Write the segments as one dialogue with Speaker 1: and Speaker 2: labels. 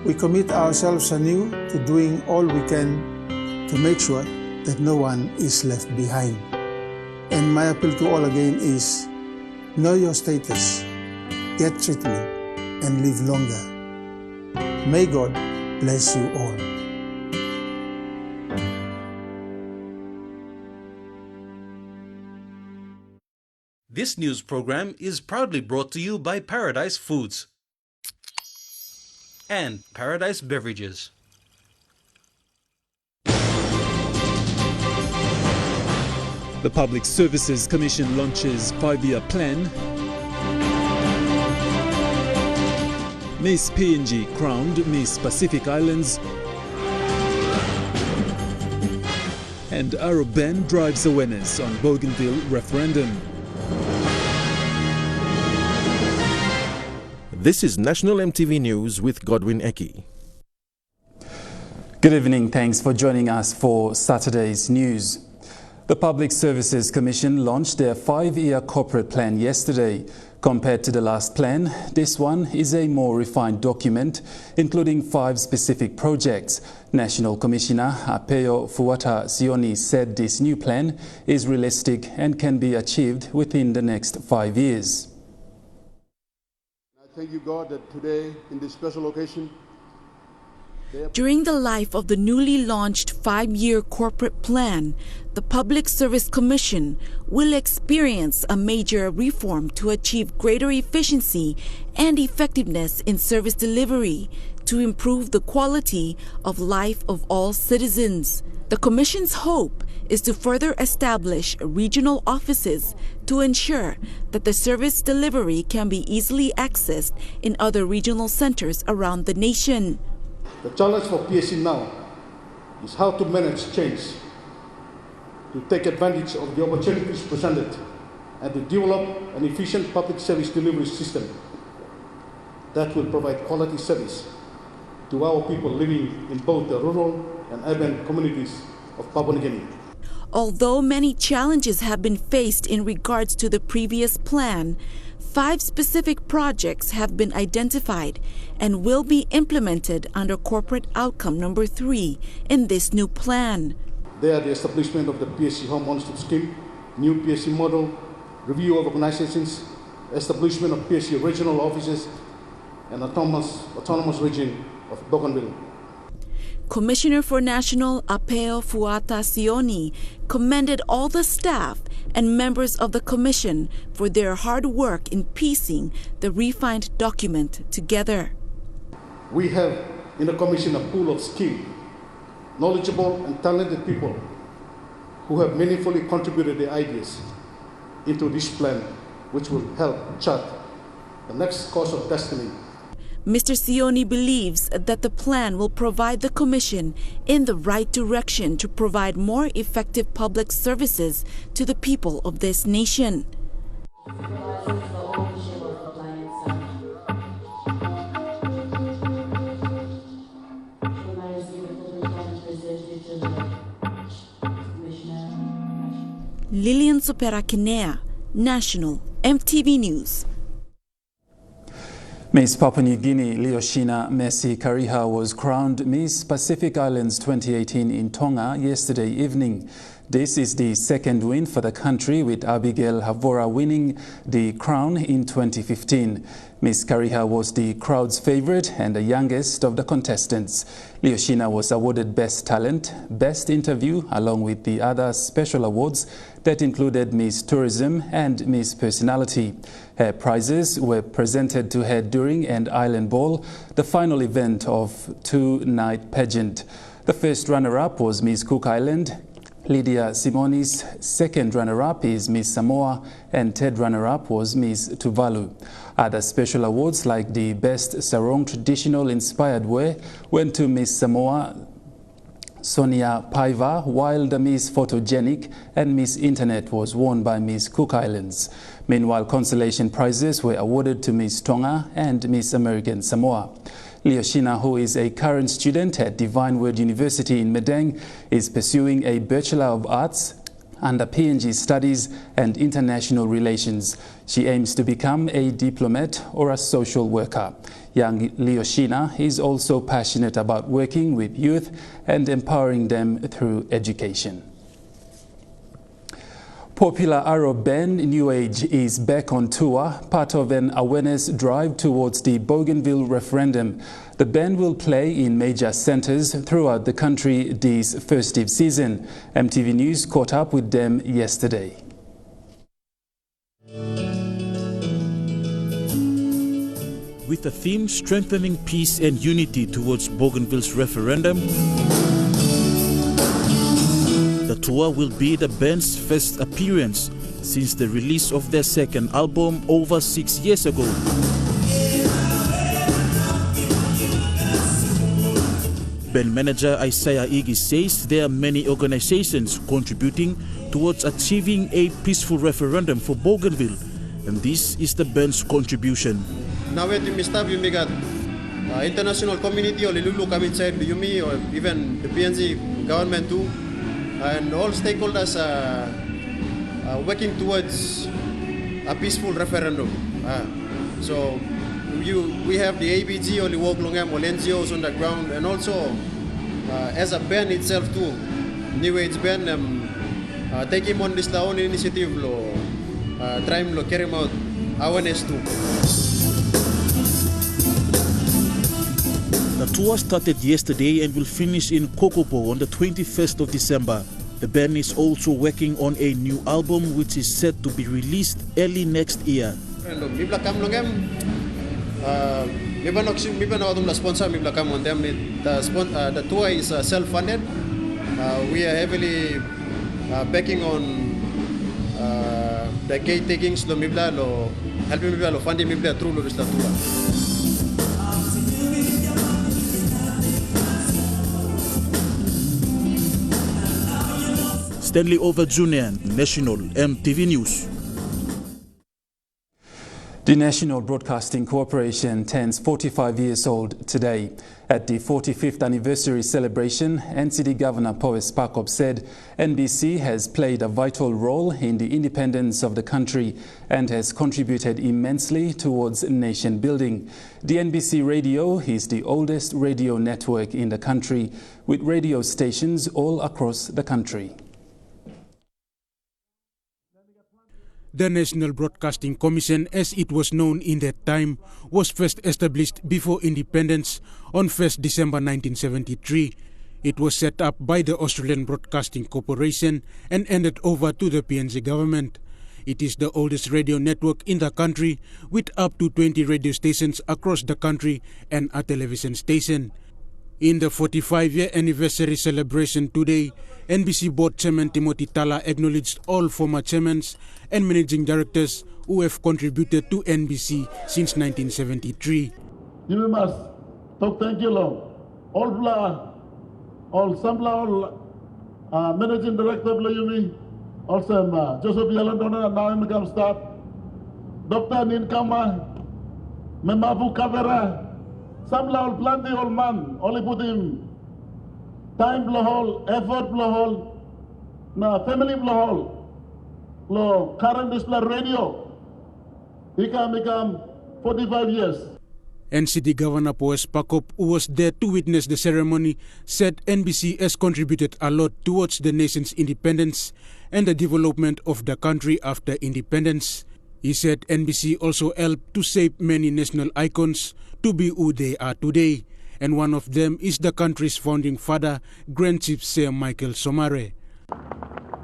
Speaker 1: We commit ourselves anew to doing all we can to make sure that no one is left behind. And my appeal to all again is, know your status, get treatment, and live longer. May God bless you all.
Speaker 2: This news program is proudly brought to you by Paradise Foods and Paradise Beverages.
Speaker 3: The Public Services Commission launches 5-year plan. Miss PNG crowned Miss Pacific Islands. And AROB ban drives awareness on Bougainville referendum.
Speaker 4: This is National EMTV News with Godwin Eki.
Speaker 5: Good evening. Thanks for joining us for Saturday's news. The Public Services Commission launched their 5-year corporate plan yesterday. Compared to the last plan, this one is a more refined document, including 5 specific projects. National Commissioner Apeo Fuata Sioni said this new plan is realistic and can be achieved within the next 5 years.
Speaker 6: Thank you, God, that today, in this special occasion,
Speaker 7: during the life of the newly launched 5-year corporate plan, the Public Service Commission will experience a major reform to achieve greater efficiency and effectiveness in service delivery to improve the quality of life of all citizens. The Commission's hope is to further establish regional offices to ensure that the service delivery can be easily accessed in other regional centers around the nation.
Speaker 6: The challenge for PSC now is how to manage change, to take advantage of the opportunities presented, and to develop an efficient public service delivery system that will provide quality service to our people living in both the rural and urban communities of Papua New Guinea.
Speaker 7: Although many challenges have been faced in regards to the previous plan, 5 specific projects have been identified and will be implemented under corporate outcome number 3 in this new plan.
Speaker 6: They are the establishment of the PSC Home Ownership Scheme, new PSC model, review of organizations, establishment of PSC regional offices, and autonomous region of Bougainville.
Speaker 7: Commissioner for National Apeo Fuata Sioni commended all the staff and members of the Commission for their hard work in piecing the refined document together.
Speaker 6: We have in the Commission a pool of skilled, knowledgeable and talented people who have meaningfully contributed their ideas into this plan, which will help chart the next course of destiny.
Speaker 7: Mr. Sioni believes that the plan will provide the Commission in the right direction to provide more effective public services to the people of this nation. Lilian Superakinea, National EMTV News.
Speaker 5: Miss Papua New Guinea Leoshina Messi Kariha was crowned Miss Pacific Islands 2018 in Tonga yesterday evening. This is the second win for the country, with Abigail Havora winning the crown in 2015. Miss Kariha was the crowd's favorite and the youngest of the contestants. Leoshina was awarded Best Talent, Best Interview, along with the other special awards that included Miss Tourism and Miss Personality. Her prizes were presented to her during an Island Ball, the final event of 2-night pageant. The first runner-up was Miss Cook Island. Lydia Simonis' second runner-up is Miss Samoa, and third runner-up was Miss Tuvalu. Other special awards like the Best Sarong Traditional Inspired Wear went to Miss Samoa, Sonia Paiva, while the Miss Photogenic and Miss Internet was won by Miss Cook Islands. Meanwhile, consolation prizes were awarded to Miss Tonga and Miss American Samoa. Leoshina, who is a current student at Divine Word University in Medang, is pursuing a Bachelor of Arts under PNG Studies and International Relations. She aims to become a diplomat or a social worker. Young Leoshina is also passionate about working with youth and empowering them through education. Popular AROB band New Age is back on tour, part of an awareness drive towards the Bougainville referendum. The band will play in major centres throughout the country this festive season. MTV News caught up with them yesterday.
Speaker 3: With the theme Strengthening Peace and Unity towards Bougainville's referendum, the tour will be the band's first appearance since the release of their second album over 6 years ago. Band manager Isaiah Igi says there are many organizations contributing towards achieving a peaceful referendum for Bougainville, and this is the band's contribution.
Speaker 8: Now we got international community or Lulu come inside the Yumi or even the PNG government too. And all stakeholders are working towards a peaceful referendum. So we have the ABG or the work long or NGOs on the ground, and also as a band itself too, New Age band taking on this own initiative, trying to carry out awareness too.
Speaker 3: The tour started yesterday and will finish in Kokopo on the 21st of December. The band is also working on a new album which is set to be released early next year.
Speaker 8: The tour is self-funded. We are heavily backing on the gate takings, helping people funding people through the tour.
Speaker 3: Stanley Over Jr., National MTV News.
Speaker 5: The National Broadcasting Corporation turns 45 years old today. At the 45th anniversary celebration, NCD Governor Powes Pakop said NBC has played a vital role in the independence of the country and has contributed immensely towards nation building. The NBC Radio is the oldest radio network in the country, with radio stations all across the country.
Speaker 9: The National Broadcasting Commission, as it was known in that time, was first established before independence on 1st December 1973. It was set up by the Australian Broadcasting Corporation and handed over to the PNG government. It is the oldest radio network in the country, with up to 20 radio stations across the country and a television station. In the 45-year anniversary celebration today, NBC Board Chairman Timothy Tala acknowledged all former chairmen and managing directors who have contributed to NBC since 1973.
Speaker 10: You must talk thank you long. All managing director of Yumi, also Joseph Yalandona, now I'm going to start. Dr. Ninkama, Memavu Kavera, some law plenty old man, only put him time blow effort blow na family blow lo current display radio. He can become 45 years.
Speaker 9: NCD Governor Powes Pakop, who was there to witness the ceremony, said NBC has contributed a lot towards the nation's independence and the development of the country after independence. He said NBC also helped to shape many national icons to be who they are today, and one of them is the country's founding father, Grand Chief Sir Michael Somare.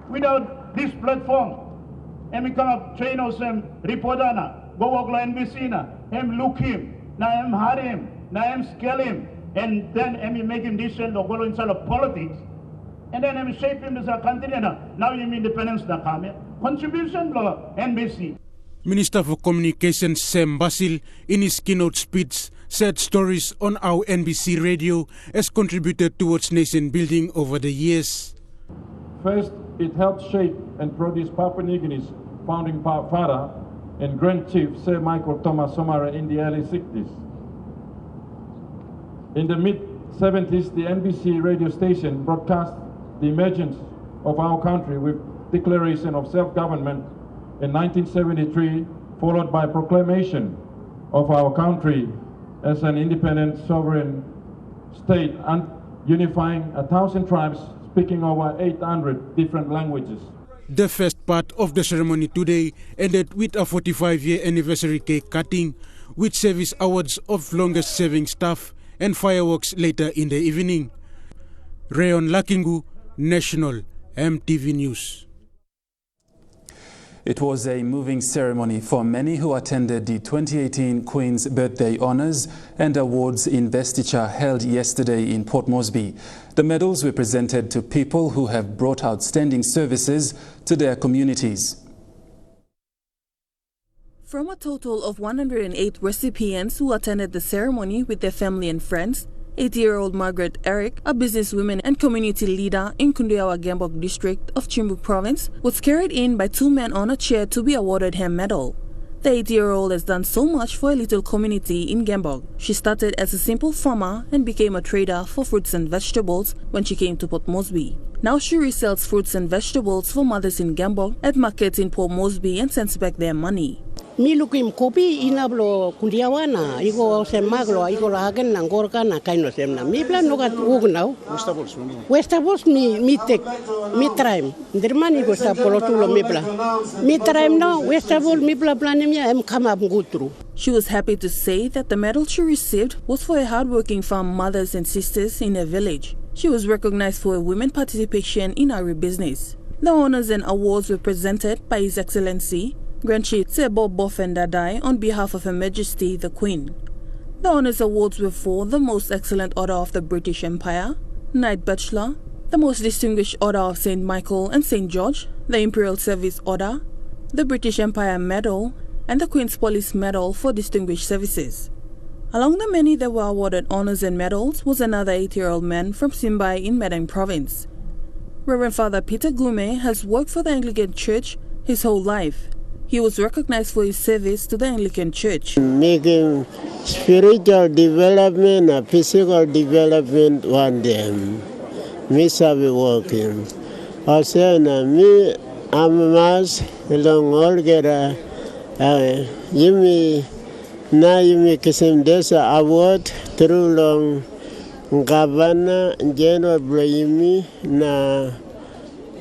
Speaker 10: Without this platform, we can train us and report go work like NBC look him, now hire him, now scale him, and then make him decent or go inside of politics, and then shape him as a country. Now you mean independence contribution NBC.
Speaker 9: Minister for Communications Sam Basil, in his keynote speech, said stories on how NBC Radio has contributed towards nation building over the years.
Speaker 11: First, it helped shape and produce Papua New Guinea's founding father and Grand Chief Sir Michael Thomas Somare in the early 60s. In the mid-70s, the NBC radio station broadcast the emergence of our country with Declaration of Self-Government in 1973, followed by proclamation of our country as an independent sovereign state and unifying 1,000 tribes speaking over 800 different languages.
Speaker 9: The first part of the ceremony today ended with a 45-year anniversary cake cutting, with service awards of longest serving staff and fireworks later in the evening. Rayon Lakingu, National MTV News.
Speaker 5: It was a moving ceremony for many who attended the 2018 Queen's Birthday Honours and Awards investiture held yesterday in Port Moresby. The medals were presented to people who have brought outstanding services to their communities.
Speaker 7: From a total of 108 recipients who attended the ceremony with their family and friends, 80-year-old Margaret Eric, a businesswoman and community leader in Kundiawa Gambok district of Chimbu province, was carried in by two men on a chair to be awarded her medal. The 80-year-old has done so much for a little community in Gambok. She started as a simple farmer and became a trader for fruits and vegetables when she came to Port Moresby. Now she resells fruits and vegetables for mothers in Gambok at markets in Port Moresby and sends back their money.
Speaker 12: Mi lukim kopi inablo kundiawana iko semaglo iko lagen nangorka na kaino semna mi plan nogat ugnau Westabos mi tek mi traim dermani ko sta polotulo mi plan mi traim no Westabos mi plan em kama ngutru.
Speaker 7: She was happy to say that the medal she received was for her hardworking farm mothers and sisters in her village. She was recognized for her women participation in agribusiness. The honors and awards were presented by His Excellency Grand Chief Sebo Bofendadai on behalf of Her Majesty the Queen. The Honours Awards were for the Most Excellent Order of the British Empire, Knight Bachelor, the Most Distinguished Order of St. Michael and St. George, the Imperial Service Order, the British Empire Medal, and the Queen's Police Medal for Distinguished Services. Among the many that were awarded honours and medals was another 80-year-old man from Simbai in Madang Province. Reverend Father Peter Gume has worked for the Anglican Church his whole life. He was recognized for his service to the Anglican Church.
Speaker 13: Making spiritual development and physical development one day. Me sabi working. Also na me amamas along all gera yumi kisim desa award through long governor general Brahimi na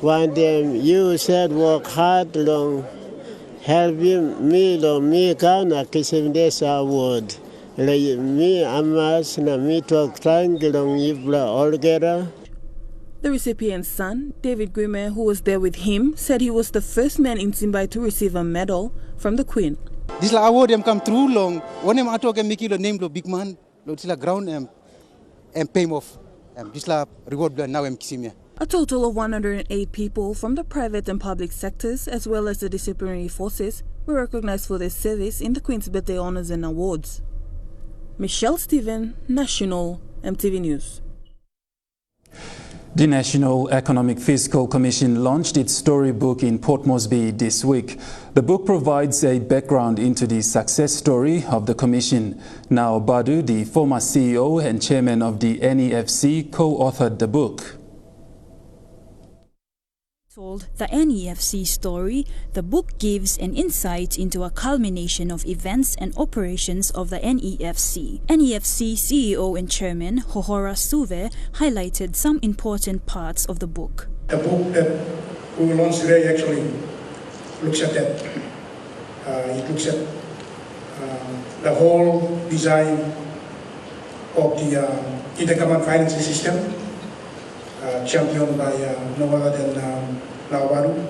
Speaker 13: one day you said work hard long helping me kana kisim desa award me amas na me talk long yibla algera.
Speaker 7: The recipient's son, David Guime, who was there with him, said he was the first man in Simbai to receive a medal from the Queen.
Speaker 14: This award come through long. One I talk and make the name lo big man, lo this ground and pay off. This reward now kisimia.
Speaker 7: A total of 108 people from the private and public sectors, as well as the disciplinary forces, were recognized for their service in the Queen's Birthday Honours and Awards. Michelle Stephen, National MTV News.
Speaker 5: The National Economic Fiscal Commission launched its storybook in Port Moresby this week. The book provides a background into the success story of the Commission. Now Badu, the former CEO and chairman of the NAFC, co-authored the book.
Speaker 15: Told the NAFC story, the book gives an insight into a culmination of events and operations of the NAFC. NAFC CEO and Chairman Hohora Suve highlighted some important parts of the book.
Speaker 16: The book that we will launch today actually looks at that. It looks at the whole design of the intergovernment financing system, championed by no other than Naubaru.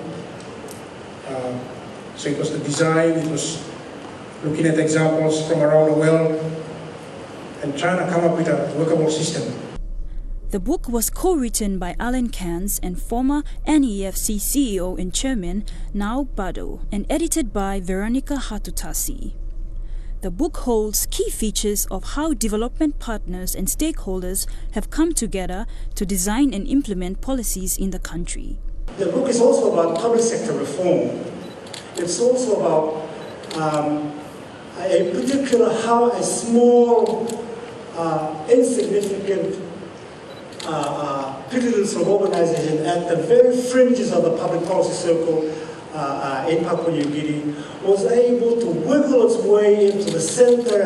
Speaker 16: So it was the design, it was looking at examples from around the world and trying to come up with a workable system.
Speaker 15: The book was co-written by Alan Cairns and former NAFC CEO and Chairman Nau Bado and edited by Veronica Hatutasi. The book holds key features of how development partners and stakeholders have come together to design and implement policies in the country.
Speaker 16: The book is also about public sector reform. It's also about a particular how a small, insignificant
Speaker 17: pillars of organization at the very fringes of the public policy circle in Papua New Guinea, was able to wiggle its way into the center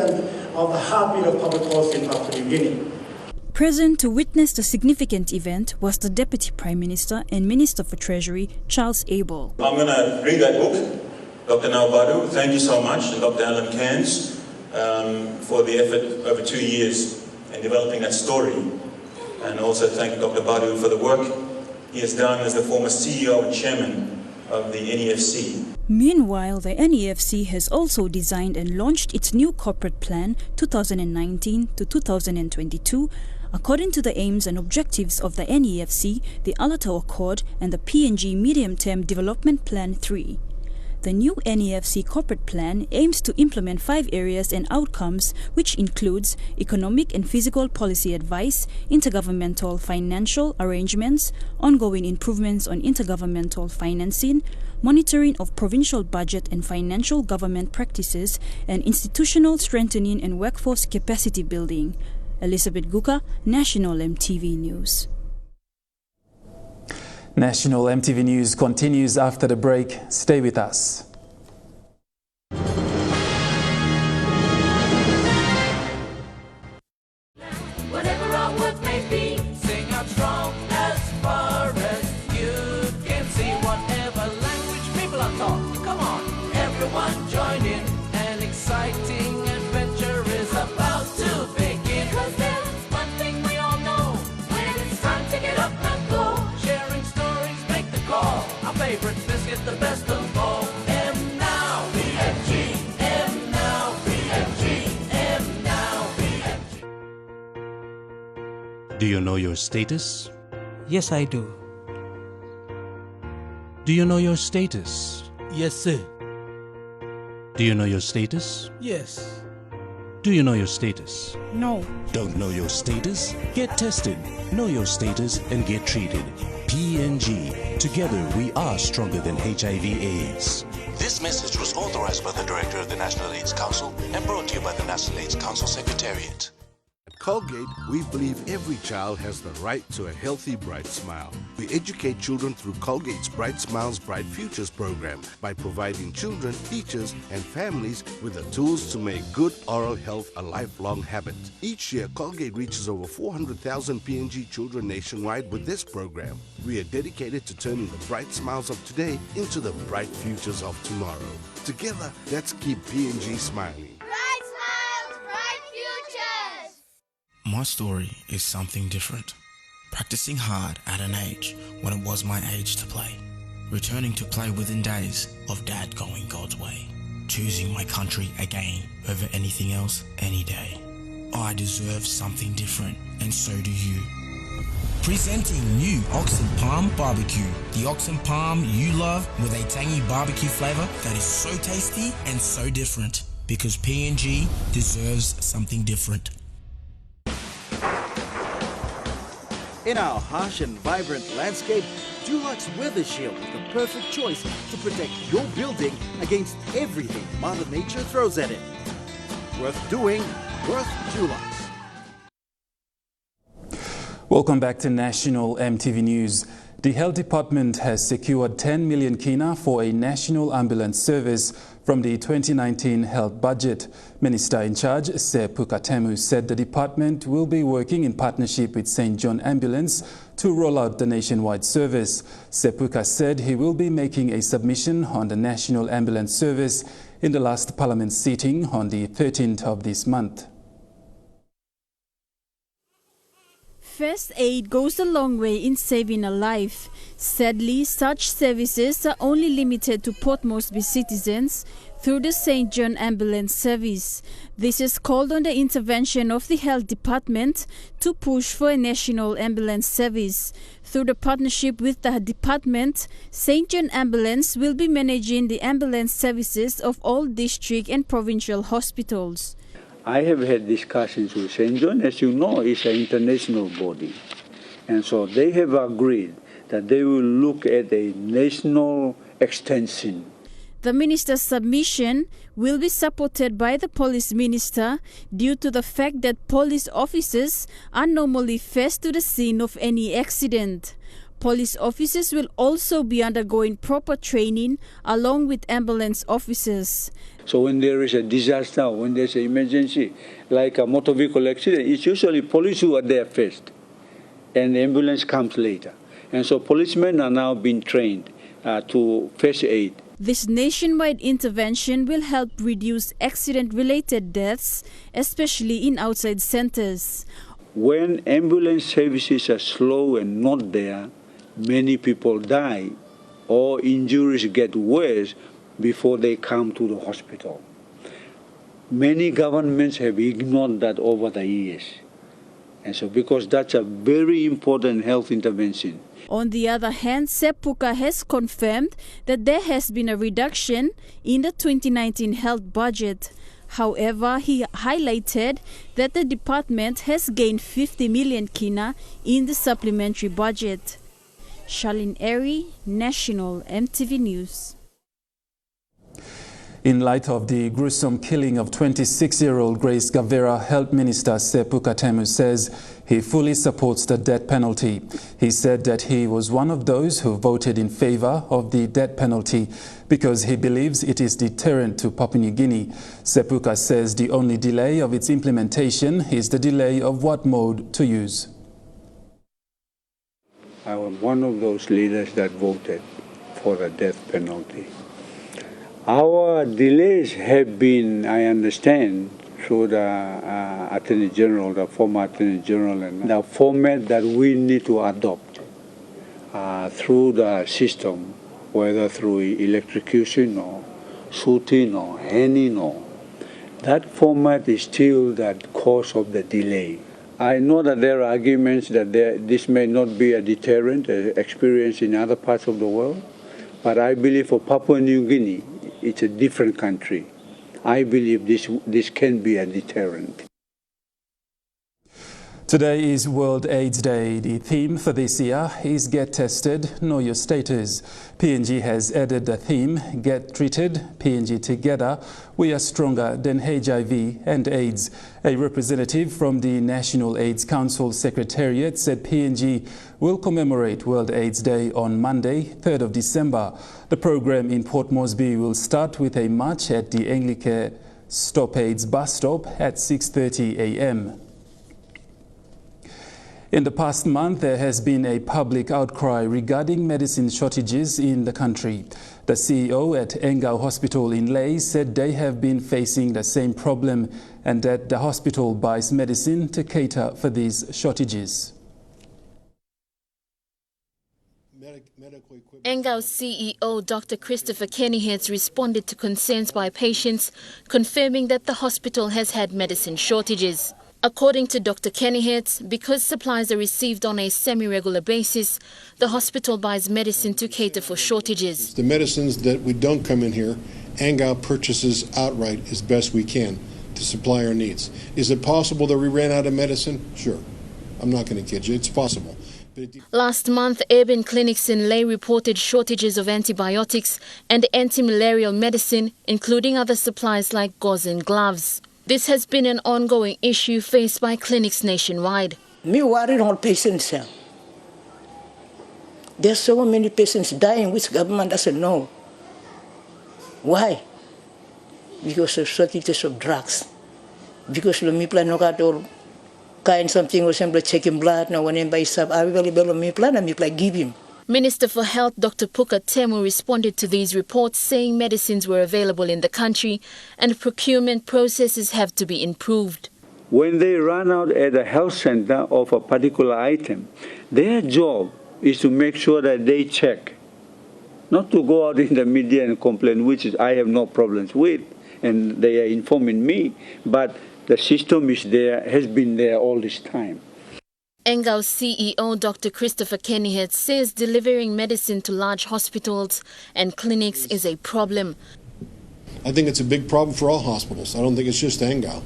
Speaker 17: of the heartbeat of public policy in Papua New Guinea.
Speaker 15: Present to witness the significant event was the Deputy Prime Minister and Minister for Treasury, Charles Abel.
Speaker 18: I'm going to read that book. Dr. Naubadu, thank you so much, and Dr. Alan Cairns for the effort over 2 years in developing that story. And also thank Dr. Badu for the work he has done as the former CEO and Chairman of the NAFC.
Speaker 15: Meanwhile, the NAFC has also designed and launched its new corporate plan 2019 to 2022. According to the aims and objectives of the NAFC, the Alata Accord and the PNG Medium-Term Development Plan 3. The new NAFC corporate plan aims to implement 5 areas and outcomes, which includes economic and physical policy advice, intergovernmental financial arrangements, ongoing improvements on intergovernmental financing, monitoring of provincial budget and financial government practices, and institutional strengthening and workforce capacity building. Elizabeth Guka, National EMTV News.
Speaker 5: National EMTV News continues after the break. Stay with us.
Speaker 19: Whatever our work may be, sing out strong as far as you can see. Whatever language people are taught, come on, everyone join in. An exciting adventure is about to begin. 'Cause there's one thing we all know, when it's time to get up and go. Sharing stories make the call. Our favorite biscuit, the best of all. M now, PFG. M now, PFG. M now, PFG.
Speaker 2: Do you know your status?
Speaker 20: Yes, I do.
Speaker 2: Do you know your status?
Speaker 20: Yes, sir.
Speaker 2: Do you know your status?
Speaker 20: Yes.
Speaker 2: Do you know your status?
Speaker 20: No.
Speaker 21: Don't know your status? Get tested. Know your status and get treated. PNG. Together we are stronger than HIV/AIDS.
Speaker 22: This message was authorized by the Director of the National AIDS Council and brought to you by the National AIDS Council Secretariat.
Speaker 23: At Colgate, we believe every child has the right to a healthy, bright smile. We educate children through Colgate's Bright Smiles, Bright Futures program by providing children, teachers, and families with the tools to make good oral health a lifelong habit. Each year, Colgate reaches over 400,000 PNG children nationwide with this program. We are dedicated to turning the bright smiles of today into the bright futures of tomorrow. Together, let's keep PNG smiling.
Speaker 24: My story is something different. Practicing hard at an age when it was my age to play. Returning to play within days of Dad going God's way. Choosing my country again over anything else any day. I deserve something different, and so do you. Presenting new Oxen Palm Barbecue. The Oxen Palm you love with a tangy barbecue flavor that is so tasty and so different. Because PNG deserves something different.
Speaker 25: In our harsh and vibrant landscape, Dulux Weather Shield is the perfect choice to protect your building against everything Mother Nature throws at it. Worth doing, worth Dulux.
Speaker 5: Welcome back to National EMTV News. The Health Department has secured 10 million kina for a national ambulance service from the 2019 health budget. Minister in charge, Sepuka Temu, said the department will be working in partnership with St. John Ambulance to roll out the nationwide service. Sepuka said he will be making a submission on the national ambulance service in the last parliament sitting on the 13th of this month.
Speaker 26: First aid goes a long way in saving a life. Sadly, such services are only limited to Port Moresby citizens through the St. John Ambulance Service. This is called on the intervention of the Health Department to push for a national ambulance service. Through the partnership with the department, St. John Ambulance will be managing the ambulance services of all district and provincial hospitals.
Speaker 27: I have had discussions with St. John. As you know, it's an international body. And so they have agreed that they will look at a national extension.
Speaker 26: The minister's submission will be supported by the police minister due to the fact that police officers are normally first to the scene of any accident. Police officers will also be undergoing proper training along with ambulance officers.
Speaker 27: So when there is a disaster, when there's an emergency, like a motor vehicle accident, it's usually police who are there first, and the ambulance comes later. And so policemen are now being trained to first aid.
Speaker 26: This nationwide intervention will help reduce accident-related deaths, especially in outside centers.
Speaker 27: When ambulance services are slow and not there, many people die or injuries get worse before they come to the hospital. Many governments have ignored that over the years. And so because that's a very important health intervention.
Speaker 26: On the other hand, Sepuka has confirmed that there has been a reduction in the 2019 health budget. However, he highlighted that the department has gained 50 million kina in the supplementary budget. Charlene Airy, National MTV News.
Speaker 5: In light of the gruesome killing of 26-year-old Grace Gavera, Health Minister Sepuka Temu says he fully supports the death penalty. He said that he was one of those who voted in favor of the death penalty because he believes it is deterrent to Papua New Guinea. Sepuka says the only delay of its implementation is the delay of what mode to use.
Speaker 27: I was one of those leaders that voted for the death penalty. Our delays have been, I understand, through the Attorney General, the former Attorney General, and the format that we need to adopt through the system, whether through electrocution or shooting or hanging or that format is still the cause of the delay. I know that there are arguments that this may not be a deterrent experience in other parts of the world, but I believe for Papua New Guinea, it's a different country. I believe this can be a deterrent.
Speaker 5: Today is World AIDS Day. The theme for this year is Get Tested, Know Your Status. PNG has added the theme, Get Treated, PNG Together, We Are Stronger Than HIV and AIDS. A representative from the National AIDS Council Secretariat said PNG will commemorate World AIDS Day on Monday, 3rd of December. The program in Port Moresby will start with a march at the Anglican Stop AIDS bus stop at 6:30 a.m. In the past month, there has been a public outcry regarding medicine shortages in the country. The CEO at Engau Hospital in Lae said they have been facing the same problem and that the hospital buys medicine to cater for these shortages.
Speaker 1: Engau CEO Dr. Christopher Kennyheads responded to concerns by patients, confirming that the hospital has had medicine shortages. According to Dr. Kennyheads, because supplies are received on a semi-regular basis, the hospital buys medicine to cater for shortages.
Speaker 3: The medicines that we don't come in here, Engau purchases outright as best we can to supply our needs. Is it possible that we ran out of medicine? Sure. I'm not going to kid you. It's possible.
Speaker 1: Last month, urban clinics in Lae reported shortages of antibiotics and anti-malarial medicine, including other supplies like gauze and gloves. This has been an ongoing issue faced by clinics nationwide.
Speaker 4: Me worried on patients. There's so many patients dying which government doesn't know. Why? Because of shortages of drugs. Because me plan no got all kind something or something checking blood, no one by sub available me plan and me plan give him.
Speaker 1: Minister for Health Dr. Puka Temu responded to these reports, saying medicines were available in the country and procurement processes have to be improved.
Speaker 27: When they run out at a health center of a particular item, their job is to make sure that they check, not to go out in the media and complain, which is I have no problems with, and they are informing me, but the system is there, has been there all this time.
Speaker 1: Engau CEO Dr. Christopher Kennyhead says delivering medicine to large hospitals and clinics is a problem.
Speaker 3: I think it's a big problem for all hospitals. I don't think it's just Engau.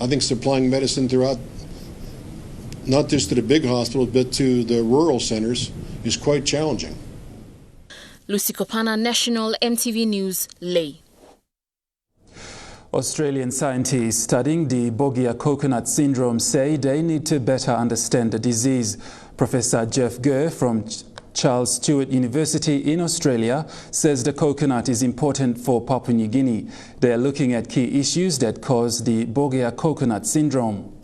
Speaker 3: I think supplying medicine throughout, not just to the big hospitals, but to the rural centers is quite challenging.
Speaker 1: Lucy Kopana, National EMTV News, Leh.
Speaker 5: Australian scientists studying the Bogia coconut syndrome say they need to better understand the disease. Professor Jeff Gurr from Charles Sturt University in Australia says the coconut is important for Papua New Guinea. They are looking at key issues that cause the Bogia coconut syndrome.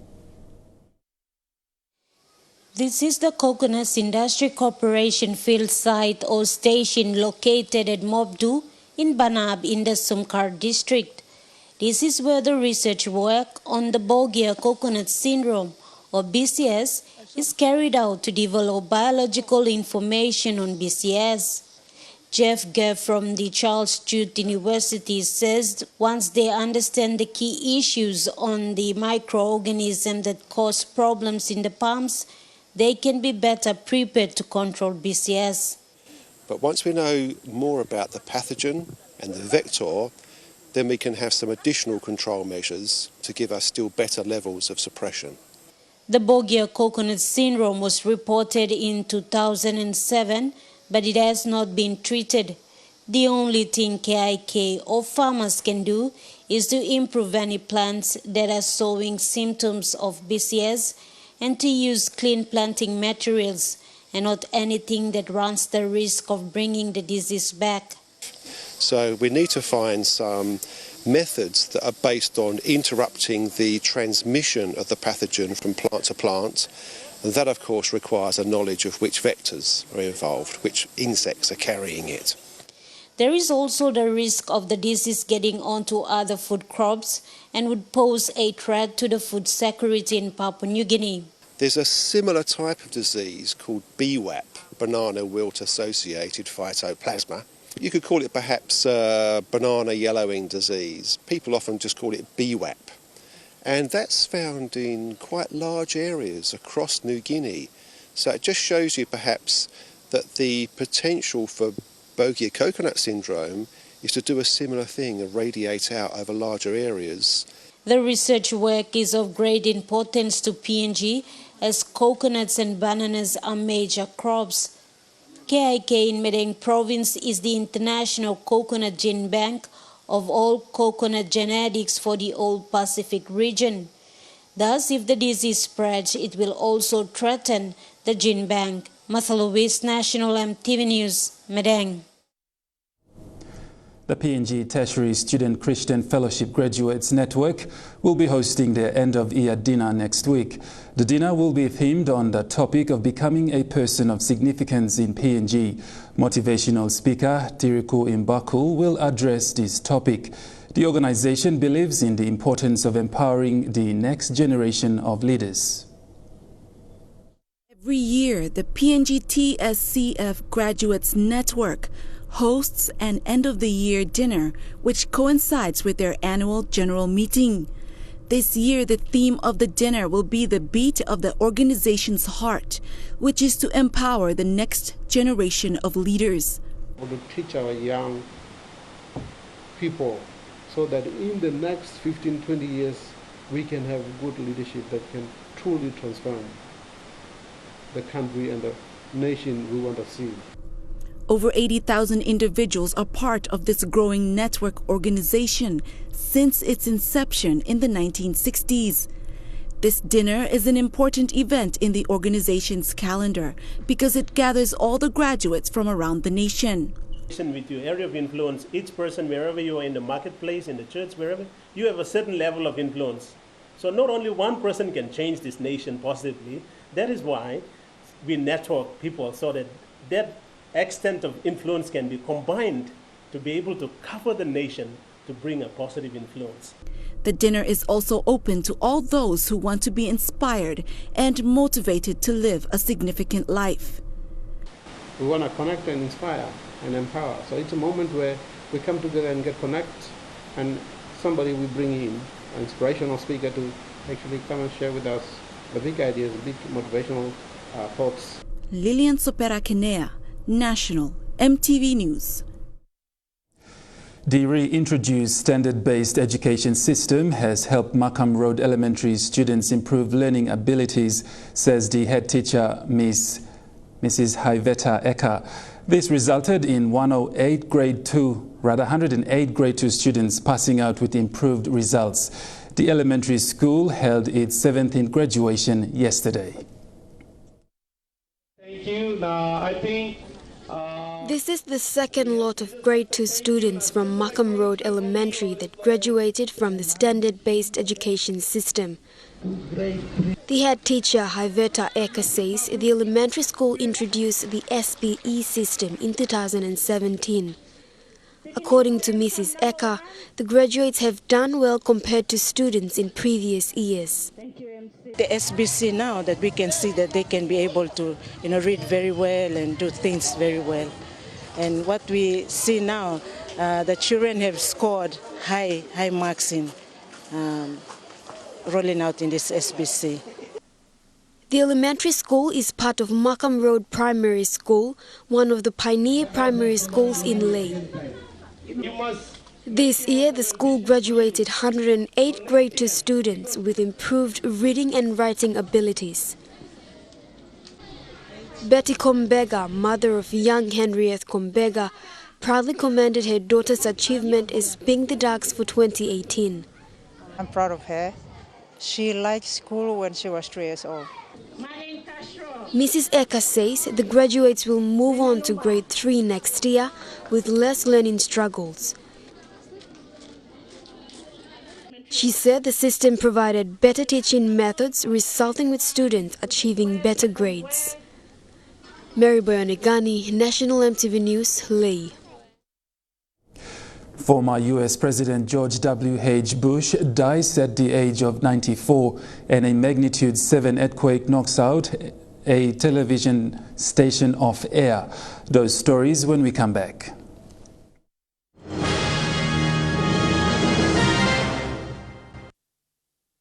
Speaker 6: This is the Coconuts Industry Corporation field site or station located at Mobdu in Banab in the Sumcar district. This is where the research work on the Bogia coconut syndrome, or BCS, is carried out to develop biological information on BCS. Jeff Gurr from the Charles Sturt University says once they understand the key issues on the microorganisms that cause problems in the palms, they can be better prepared to control BCS.
Speaker 8: But once we know more about the pathogen and the vector, then we can have some additional control measures to give us still better levels of suppression.
Speaker 6: The Bogia coconut syndrome was reported in 2007, but it has not been treated. The only thing KIK or farmers can do is to improve any plants that are showing symptoms of BCS and to use clean planting materials and not anything that runs the risk of bringing the disease back.
Speaker 8: So we need to find some methods that are based on interrupting the transmission of the pathogen from plant to plant. And that, of course, requires a knowledge of which vectors are involved, which insects are carrying it.
Speaker 6: There is also the risk of the disease getting onto other food crops and would pose a threat to the food security in Papua New Guinea.
Speaker 8: There's a similar type of disease called BWAP, banana wilt associated phytoplasma. You could call it perhaps banana yellowing disease. People often just call it BWAP. And that's found in quite large areas across New Guinea. So it just shows you perhaps that the potential for Bogia coconut syndrome is to do a similar thing and radiate out over larger areas.
Speaker 6: The research work is of great importance to PNG as coconuts and bananas are major crops. KIK in Medang province is the international coconut gene bank of all coconut genetics for the Old Pacific region. Thus, if the disease spreads, it will also threaten the gene bank. Mathaluwis, National EMTV News, Medang.
Speaker 5: The PNG Tertiary Student Christian Fellowship Graduates Network will be hosting their end-of-year dinner next week. The dinner will be themed on the topic of becoming a person of significance in PNG. Motivational speaker Tiriku Imbakul will address this topic. The organization believes in the importance of empowering the next generation of leaders.
Speaker 7: Every year, the PNG TSCF Graduates Network hosts an end-of-the-year dinner, which coincides with their annual general meeting. This year, the theme of the dinner will be the beat of the organization's heart, which is to empower the next generation of leaders.
Speaker 9: To teach our young people so that in the next 15, 20 years, we can have good leadership that can truly transform the country and the nation we want to see.
Speaker 7: Over 80,000 individuals are part of this growing network organization since its inception in the 1960s. This dinner is an important event in the organization's calendar because it gathers all the graduates from around the nation.
Speaker 10: With your area of influence, each person, wherever you are in the marketplace, in the church, wherever, you have a certain level of influence. So not only one person can change this nation positively, that is why we network people so that that extent of influence can be combined to be able to cover the nation to bring a positive influence.
Speaker 7: The dinner is also open to all those who want to be inspired and motivated to live a significant life.
Speaker 9: We want to connect and inspire and empower. So it's a moment where we come together and get connect, and somebody we bring in, an inspirational speaker to actually come and share with us the big ideas, the big motivational thoughts.
Speaker 7: Lilian Sopera Kenea, National EMTV News.
Speaker 5: The reintroduced standard-based education system has helped Markham Road Elementary students improve learning abilities, says the head teacher, Mrs. Haiveta Eka. This resulted in 108 grade 2 students passing out with improved results. The elementary school held its 17th graduation yesterday.
Speaker 11: Thank you. Now, I think
Speaker 12: this is the second lot of grade 2 students from Markham Road Elementary that graduated from the standard-based education system. The head teacher, Hiveta Eka, says the elementary school introduced the SPE system in 2017. According to Mrs. Eka, the graduates have done well compared to students in previous years.
Speaker 4: The SBC now that we can see that they can be able to, read very well and do things very well. And what we see now, the children have scored high marks in rolling out in this SBC.
Speaker 12: The elementary school is part of Markham Road Primary School, one of the pioneer primary schools in Lane. This year, the school graduated 108 grade 2 students with improved reading and writing abilities. Betty Kombega, mother of young Henriette Kombega, proudly commended her daughter's achievement as being the Ducks for 2018.
Speaker 13: I'm proud of her. She liked school when she was 3 years old.
Speaker 12: Mrs. Eka says the graduates will move on to grade 3 next year with less learning struggles. She said the system provided better teaching methods, resulting with students achieving better grades. Mary Boyanegani, National EMTV News, Leh.
Speaker 5: Former U.S. President George W.H. Bush dies at the age of 94, and a magnitude 7 earthquake knocks out a television station off air. Those stories when we come back.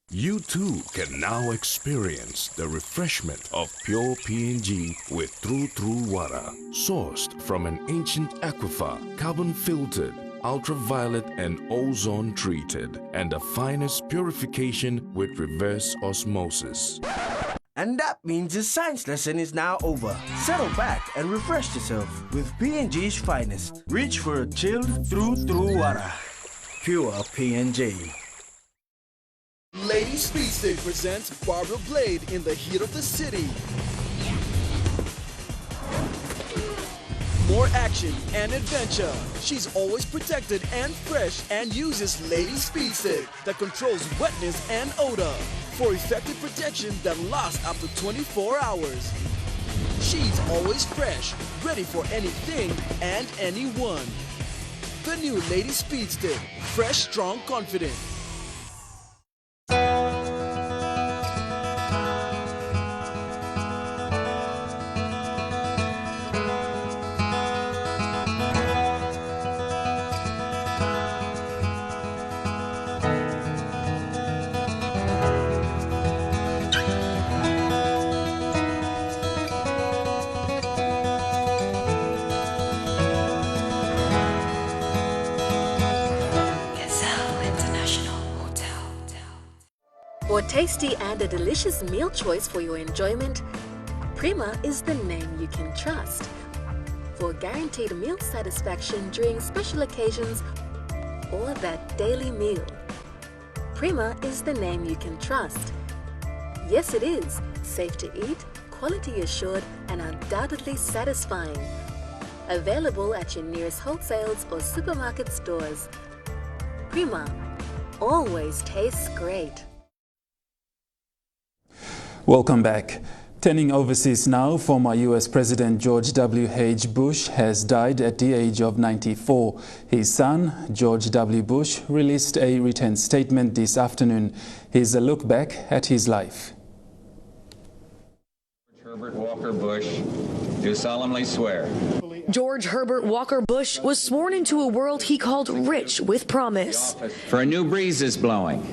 Speaker 23: You too can now experience the refreshment of pure PNG with True water, sourced from an ancient aquifer, carbon filtered, ultraviolet and ozone treated, and the finest purification with reverse osmosis.
Speaker 14: And that means the science lesson is now over. Settle back and refresh yourself with PNG's finest. Reach for a chilled True water. Pure PNG.
Speaker 16: Lady Speedstick presents Barbara Blade in the heat of the city. More action and adventure. She's always protected and fresh and uses Lady Speedstick that controls wetness and odor for effective protection that lasts up to 24 hours. She's always fresh, ready for anything and anyone. The new Lady Speedstick, fresh, strong, confident.
Speaker 17: For tasty and a delicious meal choice for your enjoyment, Prima is the name you can trust. For guaranteed meal satisfaction during special occasions or that daily meal, Prima is the name you can trust. Yes, it is. Safe to eat, quality assured, and undoubtedly satisfying. Available at your nearest wholesales or supermarket stores. Prima always tastes great.
Speaker 5: Welcome back. Turning overseas now, former U.S. President George W.H. Bush has died at the age of 94. His son, George W. Bush, released a written statement this afternoon. Here's a look back at his life.
Speaker 18: Herbert Walker Bush, do solemnly swear.
Speaker 28: George Herbert Walker Bush was sworn into a world he called rich with promise.
Speaker 18: For a new breeze is blowing,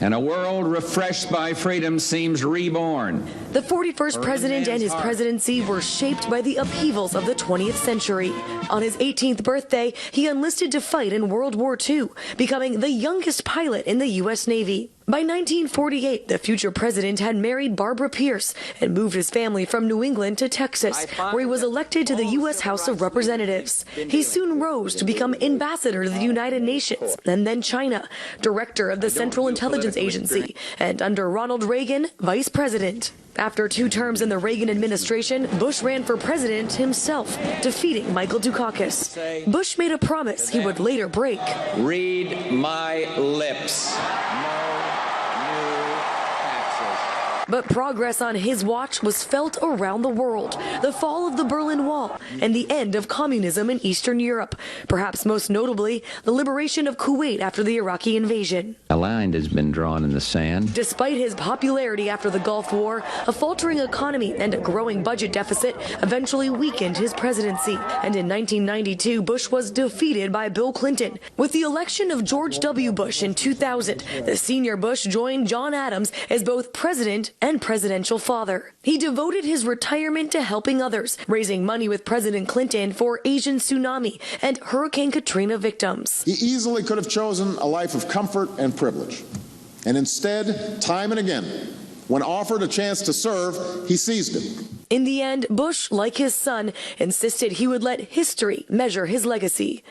Speaker 18: and a world refreshed by freedom seems reborn.
Speaker 28: The 41st president and his presidency were shaped by the upheavals of the 20th century. On his 18th birthday, he enlisted to fight in World War II, becoming the youngest pilot in the U.S. Navy. By 1948, the future president had married Barbara Pierce and moved his family from New England to Texas, where he was elected to the U.S. House of Representatives. He soon rose to become ambassador to the United Nations and then China, director of the Central Intelligence Agency, and under Ronald Reagan, vice president. After 2 terms in the Reagan administration, Bush ran for president himself, defeating Michael Dukakis. Bush made a promise he would later break.
Speaker 18: Read my lips.
Speaker 28: But progress on his watch was felt around the world. The fall of the Berlin Wall and the end of communism in Eastern Europe. Perhaps most notably, the liberation of Kuwait after the Iraqi invasion.
Speaker 18: A line has been drawn in the sand.
Speaker 28: Despite his popularity after the Gulf War, a faltering economy and a growing budget deficit eventually weakened his presidency. And in 1992, Bush was defeated by Bill Clinton. With the election of George W. Bush in 2000, the senior Bush joined John Adams as both president and presidential father. He devoted his retirement to helping others, raising money with President Clinton for Asian tsunami and Hurricane Katrina victims.
Speaker 2: He easily could have chosen a life of comfort and privilege. And instead, time and again, when offered a chance to serve, he seized it.
Speaker 28: In the end, Bush, like his son, insisted he would let history measure his legacy.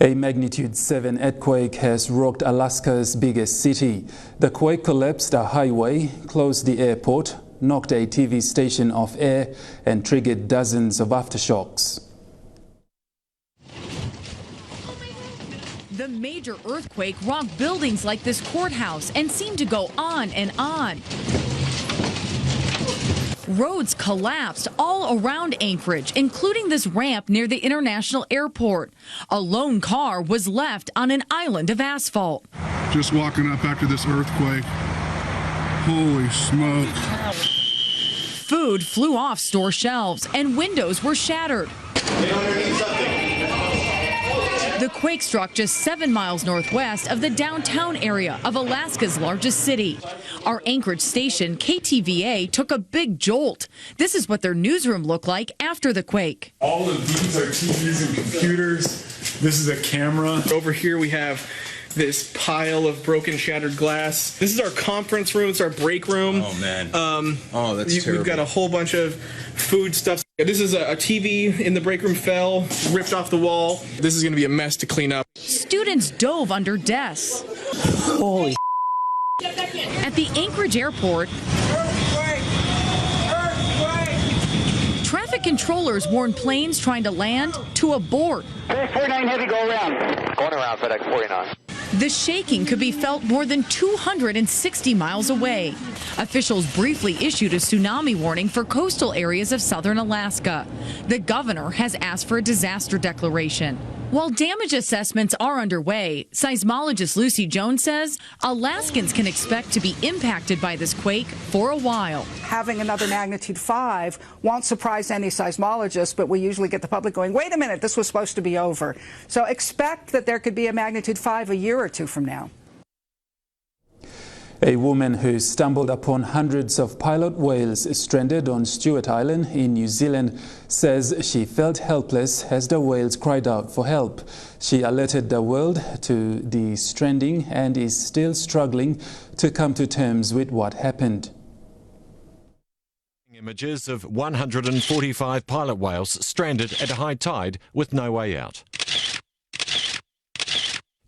Speaker 5: A magnitude 7 earthquake has rocked Alaska's biggest city. The quake collapsed a highway, closed the airport, knocked a TV station off air, and triggered dozens of aftershocks.
Speaker 15: The major earthquake rocked buildings like this courthouse and seemed to go on and on. Roads collapsed all around Anchorage, including this ramp near the international airport. A lone car was left on an island of asphalt.
Speaker 19: Just walking up after this earthquake. Holy smoke.
Speaker 15: Food flew off store shelves and windows were shattered. The quake struck just 7 miles northwest of the downtown area of Alaska's largest city. Our Anchorage station, KTVA, took a big jolt. This is what their newsroom looked like after the quake.
Speaker 19: All of these are TVs and computers. This is a camera.
Speaker 20: Over here we have this pile of broken, shattered glass. This is our conference room. It's our break room.
Speaker 21: Oh, man. That's terrible.
Speaker 20: We've got a whole bunch of food stuff. This is a TV in the break room fell, ripped off the wall. This is going to be a mess to clean up.
Speaker 15: Students dove under desks.
Speaker 20: Holy
Speaker 15: At the Anchorage airport, traffic controllers warned planes trying to land to abort.
Speaker 22: FedEx 49 Heavy, go around. Going around FedEx 49.
Speaker 15: The shaking could be felt more than 260 miles away. Officials briefly issued a tsunami warning for coastal areas of southern Alaska. The governor has asked for a disaster declaration. While damage assessments are underway, seismologist Lucy Jones says Alaskans can expect to be impacted by this quake for a while.
Speaker 24: Having another magnitude 5 won't surprise any seismologist, but we usually get the public going, wait a minute, this was supposed to be over. So expect that there could be a magnitude 5 a year or two from now.
Speaker 5: A woman who stumbled upon hundreds of pilot whales stranded on Stewart Island in New Zealand says she felt helpless as the whales cried out for help. She alerted the world to the stranding and is still struggling to come to terms with what happened.
Speaker 25: Images of 145 pilot whales stranded at high tide with no way out.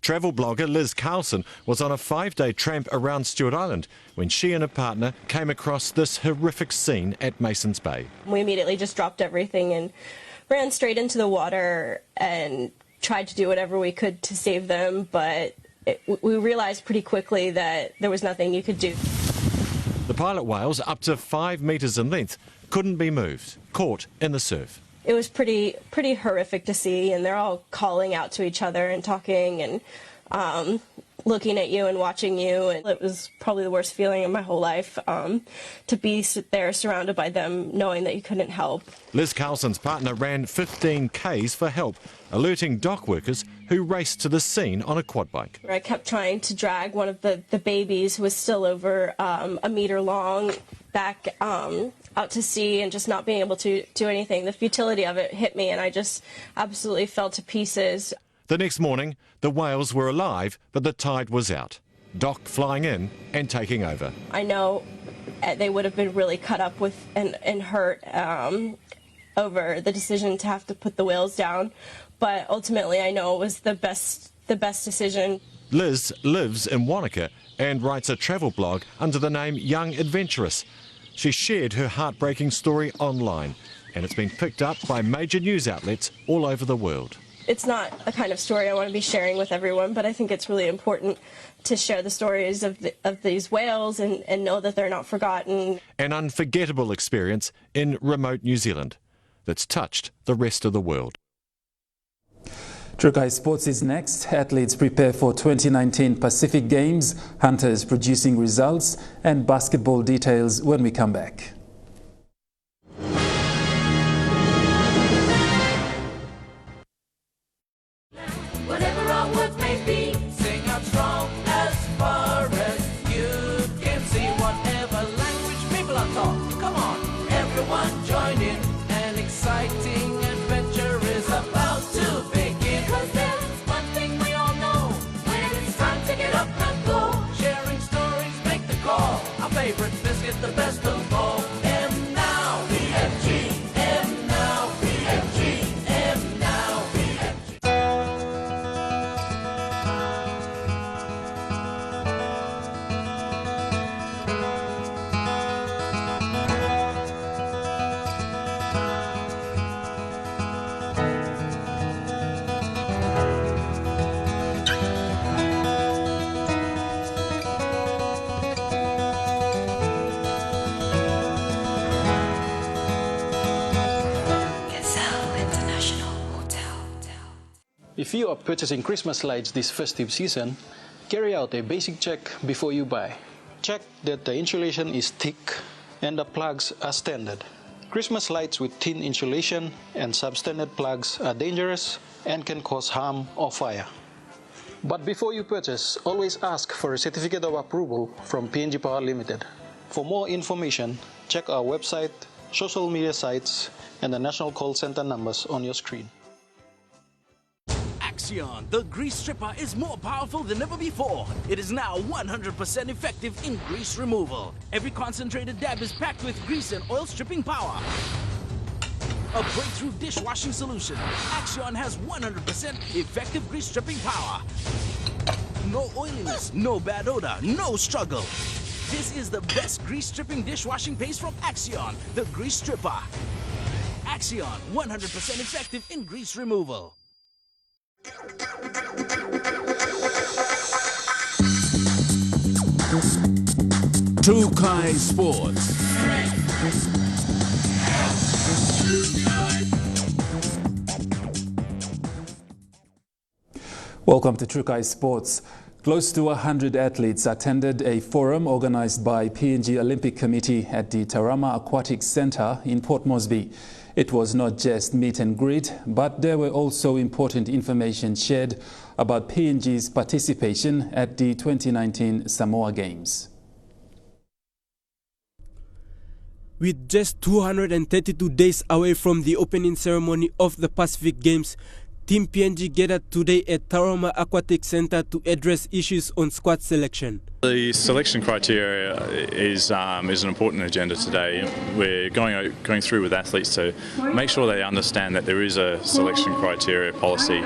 Speaker 25: Travel blogger Liz Carlson was on a 5-day tramp around Stewart Island when she and her partner came across this horrific scene at Masons Bay.
Speaker 29: We immediately just dropped everything and ran straight into the water and tried to do whatever we could to save them, but we realized pretty quickly that there was nothing you could do.
Speaker 25: The pilot whales, up to 5 metres in length, couldn't be moved, caught in the surf.
Speaker 29: It was pretty horrific to see, and they're all calling out to each other and talking and looking at you and watching you. And it was probably the worst feeling in my whole life to be there surrounded by them, knowing that you couldn't help.
Speaker 25: Liz Carlson's partner ran 15 Ks for help, alerting dock workers who raced to the scene on a quad bike.
Speaker 29: I kept trying to drag one of the babies, who was still over a metre long, back out to sea, and just not being able to do anything. The futility of it hit me, and I just absolutely fell to pieces.
Speaker 25: The next morning, the whales were alive, but the tide was out. Doc flying in and taking over.
Speaker 29: I know they would have been really cut up with and hurt over the decision to have to put the whales down, but ultimately I know it was the best decision.
Speaker 25: Liz lives in Wanaka and writes a travel blog under the name Young Adventurous. She shared her heartbreaking story online, and it's been picked up by major news outlets all over the world.
Speaker 29: It's not a kind of story I want to be sharing with everyone, but I think it's really important to share the stories of these whales and know that they're not forgotten.
Speaker 25: An unforgettable experience in remote New Zealand that's touched the rest of the world.
Speaker 5: Trukai Sports is next. Athletes prepare for 2019 Pacific Games, hunters producing results, and basketball details when we come back.
Speaker 1: Whatever our work may be, sing out strong as far as you can see. Whatever language people are taught, come on, everyone join in. An exciting adventure is about to begin. 'Cause there's one thing we all know, when it's time to get up and go. Sharing stories make the call, our favorite biscuit the best of all. M now, PFG, M now, PFG, M now, PFG.
Speaker 3: If you are purchasing Christmas lights this festive season, carry out a basic check before you buy. Check that the insulation is thick and the plugs are standard. Christmas lights with thin insulation and substandard plugs are dangerous and can cause harm or fire. But before you purchase, always ask for a certificate of approval from PNG Power Limited. For more information, check our website, social media sites, and the national call center numbers on your screen.
Speaker 14: Axion, the grease stripper, is more powerful than ever before. It is now 100% effective in grease removal. Every concentrated dab is packed with grease and oil stripping power. A breakthrough dishwashing solution. Axion has 100% effective grease stripping power. No oiliness, no bad odor, no struggle. This is the best grease stripping dishwashing paste from Axion, the grease stripper. Axion, 100% effective in grease removal.
Speaker 6: Trukai Sports.
Speaker 5: Welcome to Trukai Sports. Close to 100 athletes attended a forum organized by PNG Olympic Committee at the Tarama Aquatic Centre in Port Moresby. It was not just meet and greet, but there were also important information shared about PNG's participation at the 2019 Samoa Games.
Speaker 7: With just 232 days away from the opening ceremony of the Pacific Games, Team PNG gathered today at Tarama Aquatic Centre to address issues on squad selection.
Speaker 8: The selection criteria is an important agenda today. We're going through with athletes to make sure they understand that there is a selection criteria policy.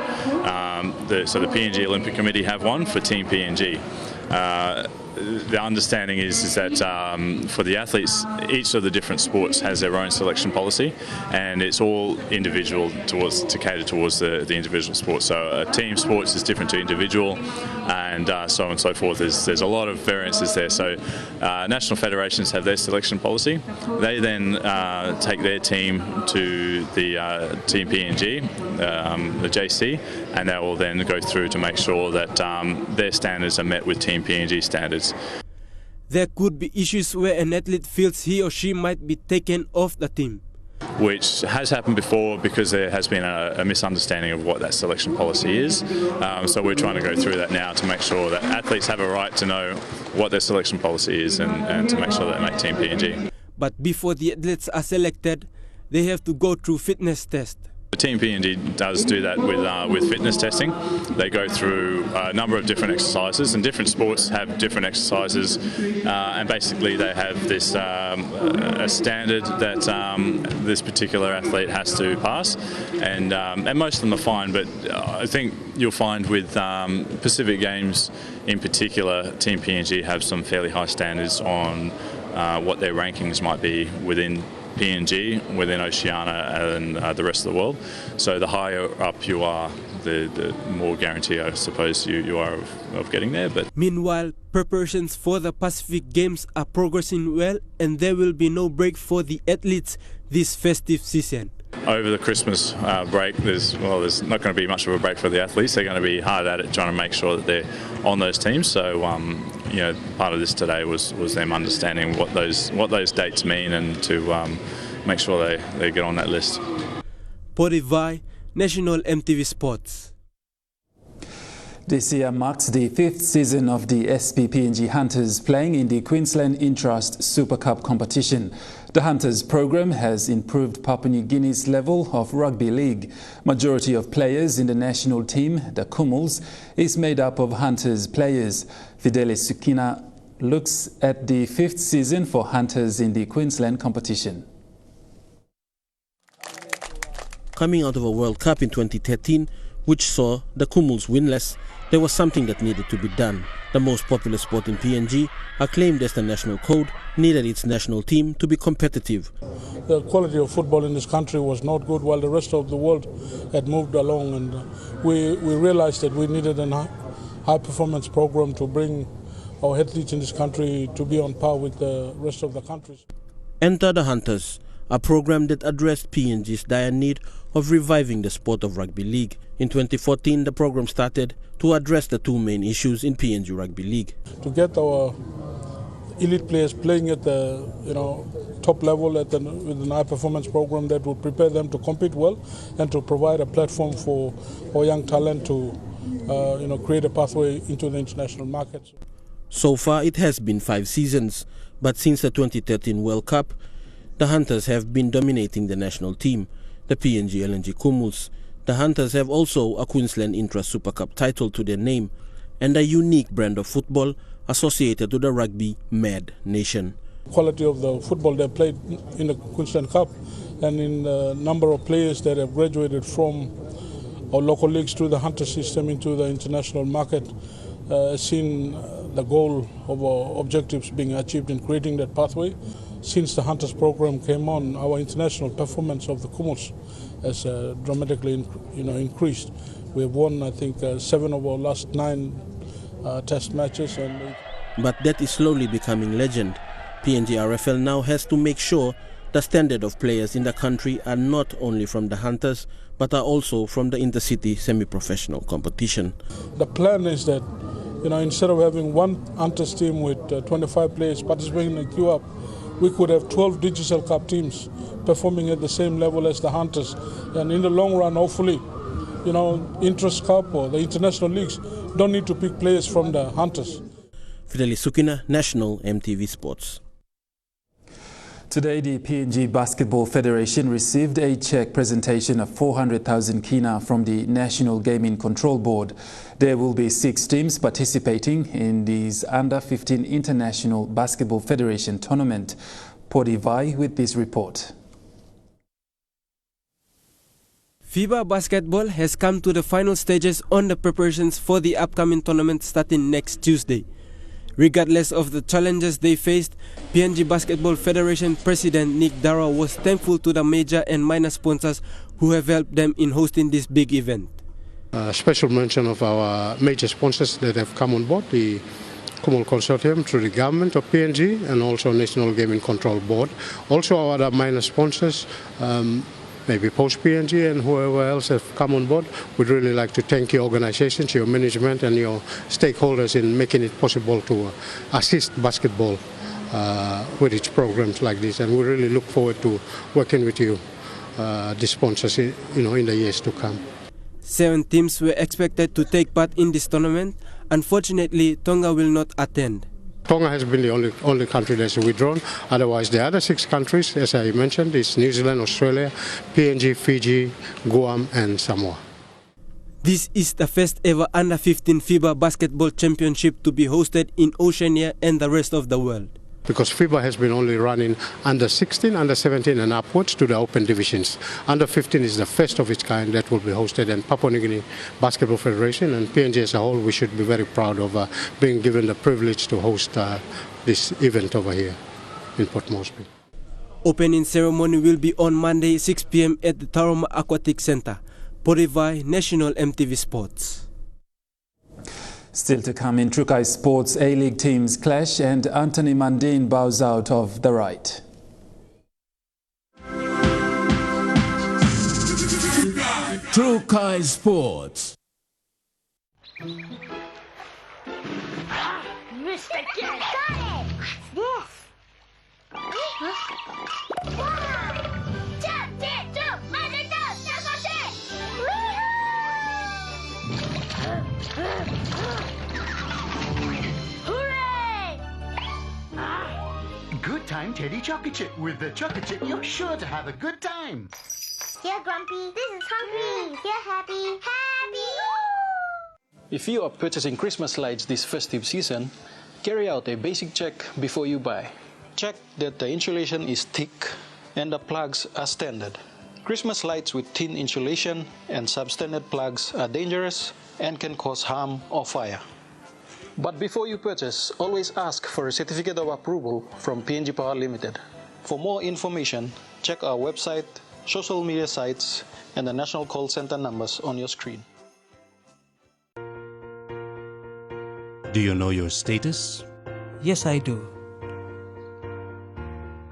Speaker 8: So the PNG Olympic Committee have one for Team PNG. The understanding is that for the athletes, each of the different sports has their own selection policy, and it's all individual to cater towards the individual sport. So team sports is different to individual, and so on and so forth. There's a lot of variances there. So national federations have their selection policy. They then take their team to the Team PNG, the JC, and they will then go through to make sure that their standards are met with Team PNG standards.
Speaker 7: There could be issues where an athlete feels he or she might be taken off the team,
Speaker 8: which has happened before because there has been a misunderstanding of what that selection policy is. So we're trying to go through that now to make sure that athletes have a right to know what their selection policy is and to make sure they make Team PNG.
Speaker 7: But before the athletes are selected, they have to go through fitness tests.
Speaker 8: Team PNG does do that with fitness testing. They go through a number of different exercises, and different sports have different exercises, and basically they have this a standard that this particular athlete has to pass, and most of them are fine, but I think you'll find with Pacific Games in particular, Team PNG have some fairly high standards on what their rankings might be within PNG, within Oceania and the rest of the world. So the higher up you are, the more guarantee I suppose you are of getting there. But
Speaker 7: meanwhile, preparations for the Pacific Games are progressing well, and there will be no break for the athletes this festive season.
Speaker 8: Over the Christmas break, there's not going to be much of a break for the athletes. They're going to be hard at it trying to make sure that they're on those teams. So, part of this today was them understanding what those dates mean, and to make sure they get on that list.
Speaker 7: Podivai, National EMTV Sports.
Speaker 5: This year marks the 5th season of the SPPNG Hunters playing in the Queensland Intrust Super Cup competition. The Hunters program has improved Papua New Guinea's level of rugby league. Majority of players in the national team, the Kumuls, is made up of Hunters players. Fidelis Sukina looks at the 5th season for Hunters in the Queensland competition.
Speaker 4: Coming out of a World Cup in 2013, which saw the Kumuls winless, there was something that needed to be done. The most popular sport in PNG, acclaimed as the national code, needed its national team to be competitive.
Speaker 9: The quality of football in this country was not good while the rest of the world had moved along, and we realized that we needed a high-performance program to bring our athletes in this country to be on par with the rest of the countries.
Speaker 4: Enter the Hunters, a program that addressed PNG's dire need of reviving the sport of rugby league. In 2014, the program started to address the two main issues in PNG Rugby League.
Speaker 9: To get our elite players playing at the top level with a high performance program that would prepare them to compete well, and to provide a platform for our young talent to create a pathway into the international markets.
Speaker 4: So far it has been 5 seasons, but since the 2013 World Cup, the Hunters have been dominating the national team, the PNG LNG Kumuls. The Hunters have also a Queensland Intrust Super Cup title to their name, and a unique brand of football associated to the rugby mad nation.
Speaker 9: Quality of the football they played in the Queensland Cup, and in the number of players that have graduated from our local leagues to the Hunter system into the international market, seen the goal of our objectives being achieved in creating that pathway. Since the Hunters program came on, our international performance of the Kumuls has dramatically increased. We have won, I think, 7 of our last 9 test matches.
Speaker 4: But that is slowly becoming legend. PNG RFL now has to make sure the standard of players in the country are not only from the Hunters, but are also from the intercity semi-professional competition.
Speaker 9: The plan is that, instead of having one Hunters team with 25 players participating in the queue-up, we could have 12 Digital Cup teams performing at the same level as the Hunters. And in the long run, hopefully, Intrust Cup or the international leagues don't need to pick players from the Hunters.
Speaker 4: Fidelis Sukina, National EMTV Sports.
Speaker 5: Today, the PNG Basketball Federation received a cheque presentation of 400,000 kina from the National Gaming Control Board. There will be 6 teams participating in this Under-15 International Basketball Federation tournament. Podivai with this report.
Speaker 7: FIBA Basketball has come to the final stages on the preparations for the upcoming tournament starting next Tuesday. Regardless of the challenges they faced, PNG Basketball Federation President Nick Darrow was thankful to the major and minor sponsors who have helped them in hosting this big event.
Speaker 10: Special mention of our major sponsors that have come on board, the Kumul Consortium through the government of PNG and also National Gaming Control Board. Also our other minor sponsors, maybe Post PNG and whoever else have come on board. We'd really like to thank your organizations, your management and your stakeholders in making it possible to assist basketball with its programs like this. And we really look forward to working with you, the sponsors, in the years to come.
Speaker 7: 7 teams were expected to take part in this tournament. Unfortunately, Tonga will not attend.
Speaker 10: Tonga has been the only country that's withdrawn. Otherwise, the other 6 countries, as I mentioned, is New Zealand, Australia, PNG, Fiji, Guam, and Samoa.
Speaker 7: This is the first ever Under-15 FIBA Basketball Championship to be hosted in Oceania and the rest of the world.
Speaker 10: Because FIBA has been only running under-16, under-17 and upwards to the open divisions. Under-15 is the first of its kind that will be hosted, and Papua New Guinea Basketball Federation and PNG as a whole, we should be very proud of being given the privilege to host this event over here in Port Moresby.
Speaker 7: Opening ceremony will be on Monday 6 p.m. at the Taroma Aquatic Centre. Porivai, National EMTV Sports.
Speaker 5: Still to come in Trukai Sports, A-League teams clash and Anthony Mundine bows out of the right.
Speaker 6: Trukai Sports.
Speaker 11: Missed again. Got it. Yes. Jump, jump, jump. Hooray!
Speaker 12: Good time, Teddy Chocolate Chip. With the chocolate chip, you're sure to have a good time.
Speaker 11: Here, Grumpy. This is Hungry. Here, Happy. Happy!
Speaker 3: If you are purchasing Christmas lights this festive season, carry out a basic check before you buy. Check that the insulation is thick and the plugs are standard. Christmas lights with thin insulation and substandard plugs are dangerous and can cause harm or fire. But before you purchase, always ask for a certificate of approval from PNG Power Limited. For more information, check our website, social media sites, and the national call center numbers on your screen.
Speaker 13: Do you know your status?
Speaker 16: Yes, I do.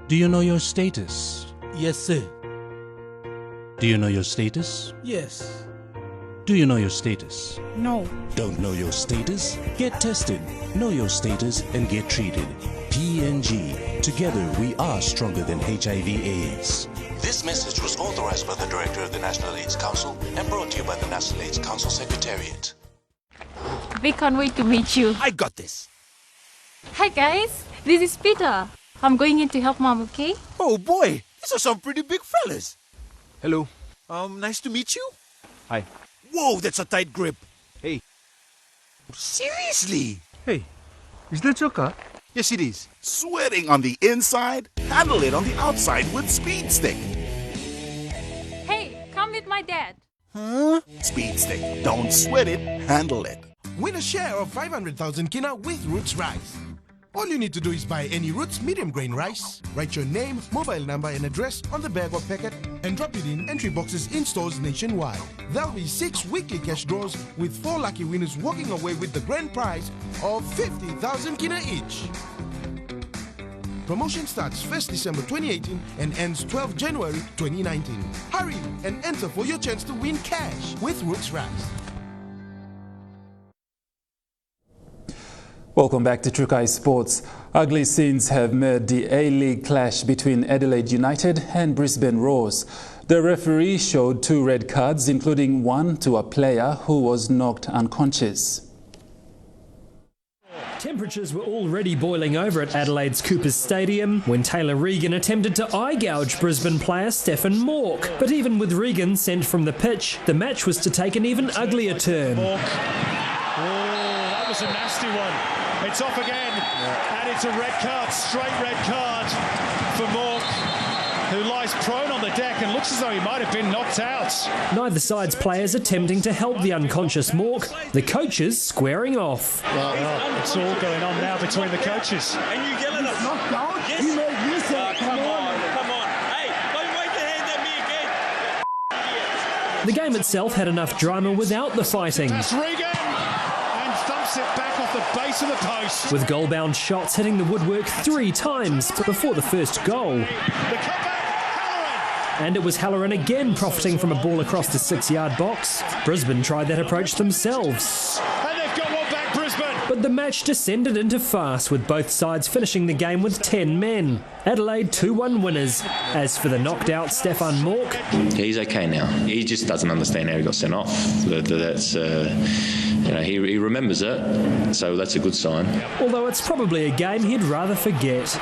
Speaker 13: Do you know your status?
Speaker 16: Yes, sir.
Speaker 13: Do you know your status?
Speaker 16: Yes.
Speaker 13: Do you know your status?
Speaker 16: No.
Speaker 13: Don't know your status? Get tested. Know your status and get treated. PNG. Together we are stronger than HIV/AIDS.
Speaker 17: This message was authorized by the Director of the National AIDS Council and brought to you by the National AIDS Council Secretariat.
Speaker 18: We can't wait to meet you.
Speaker 17: I got this.
Speaker 18: Hi guys, this is Peter. I'm going in to help Mom, okay?
Speaker 17: Oh boy, these are some pretty big fellas. Hello. Nice to meet you.
Speaker 16: Hi.
Speaker 17: Whoa, that's a tight grip.
Speaker 16: Hey.
Speaker 17: Seriously?
Speaker 16: Hey, is that your car?
Speaker 17: Yes, it is. Sweating on the inside? Handle it on the outside with Speed Stick.
Speaker 18: Hey, come with my dad.
Speaker 17: Huh? Speed Stick. Don't sweat it, handle it.
Speaker 23: Win a share of 500,000 kina with Roots Rice. All you need to do is buy any Roots medium grain rice, write your name, mobile number and address on the bag or packet and drop it in entry boxes in stores nationwide. There'll be 6 weekly cash draws with 4 lucky winners walking away with the grand prize of 50,000 kina each. Promotion starts 1st December 2018 and ends 12 January 2019. Hurry and enter for your chance to win cash with Roots Rice.
Speaker 5: Welcome back to Trukai Sports. Ugly scenes have made the A-League clash between Adelaide United and Brisbane Roars. The referee showed 2 red cards, including one to a player who was knocked unconscious.
Speaker 26: Temperatures were already boiling over at Adelaide's Coopers Stadium when Taylor Regan attempted to eye-gouge Brisbane player Stefan Mork. But even with Regan sent from the pitch, the match was to take an even uglier turn.
Speaker 27: Oh, that was a nasty one. It's off again, and it's a red card, straight red card for Mork, who lies prone on the deck and looks as though he might have been knocked out.
Speaker 26: Neither side's players attempting to help the unconscious Mork, the coaches squaring off.
Speaker 27: Well, it's all going on now between the coaches.
Speaker 30: And you yell at us. Yes.
Speaker 27: You made use of
Speaker 30: Come on. Hey, don't wait to hand at me again.
Speaker 26: The game itself had enough drama without the fighting.
Speaker 27: That's Regan! And thumps it back off the base of the post.
Speaker 26: With goal-bound shots hitting the woodwork 3 times before the first goal. And it was Halloran again profiting from a ball across the 6-yard box. Brisbane tried that approach themselves.
Speaker 27: And they've got one back, Brisbane!
Speaker 26: But the match descended into farce, with both sides finishing the game with 10 men. Adelaide 2-1 winners. As for the knocked out Stefan Mork...
Speaker 31: Yeah, he's okay now. He just doesn't understand how he got sent off.
Speaker 2: he remembers it, so that's a good sign.
Speaker 26: Although it's probably a game he'd rather forget.